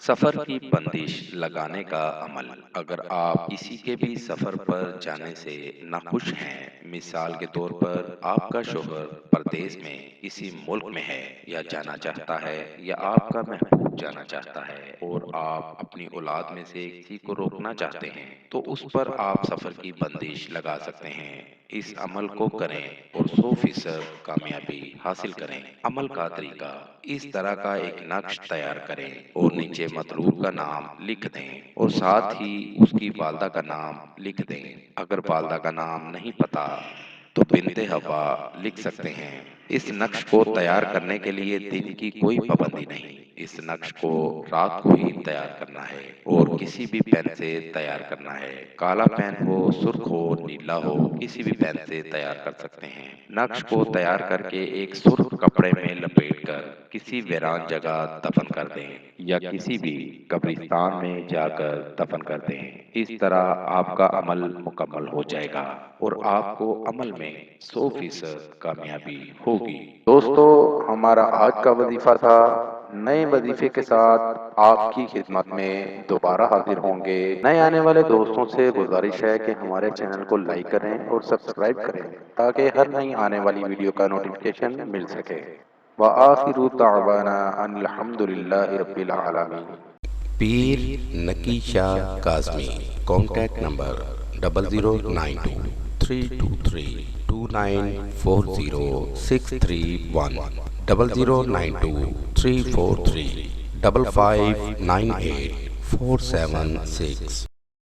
سفر کی بندش لگانے کا عمل۔ اگر آپ کسی کے بھی سفر پر جانے سے ناخوش ہیں، مثال کے طور پر آپ کا شوہر پردیس میں کسی ملک میں ہے یا جانا چاہتا ہے، یا آپ کا محبوب جانا چاہتا ہے اور آپ اپنی اولاد میں سے کسی کو روکنا چاہتے ہیں، تو اس پر آپ سفر کی بندش لگا سکتے ہیں۔ اس عمل کو کریں اور 100% کامیابی حاصل کریں۔ عمل کا طریقہ: اس طرح کا ایک نقش تیار کریں اور نیچے مطلوب کا نام لکھ دیں اور ساتھ ہی اس کی والدہ کا نام لکھ دیں۔ اگر والدہ کا نام نہیں پتا تو بنت حوا لکھ سکتے ہیں۔ اس نقش کو تیار کرنے کے لیے دن کی کوئی پابندی نہیں۔ اس نقش کو رات کو ہی تیار کرنا ہے اور کسی بھی پین سے تیار کرنا ہے۔ کالا پین ہو، سرخ ہو، نیلا ہو، کسی بھی پین سے تیار کر سکتے ہیں۔ نقش کو تیار کر کے ایک سرخ کپڑے میں لپیٹ کر کسی ویران جگہ دفن کر دیں یا کسی بھی قبرستان میں جا کر دفن کر دیں۔ اس طرح آپ کا عمل مکمل ہو جائے گا اور آپ کو عمل میں 100% کامیابی ہوگی۔ دوستو، ہمارا آج کا وظیفہ تھا۔ نئے وظیفے کے ساتھ آپ کی خدمت میں دوبارہ حاضر ہوں گے۔ نئے آنے والے دوستوں سے گزارش ہے کہ ہمارے چینل کو لائک کریں اور سبسکرائب کریں تاکہ ہر نئی آنے والی ویڈیو کا نوٹیفیکیشن مل سکے۔ وآخر دعوانا ان الحمد للہ رب العالمین۔ پیر نکی شاہ کاظمی، کانٹیکٹ نمبر 009233294063 00923435598476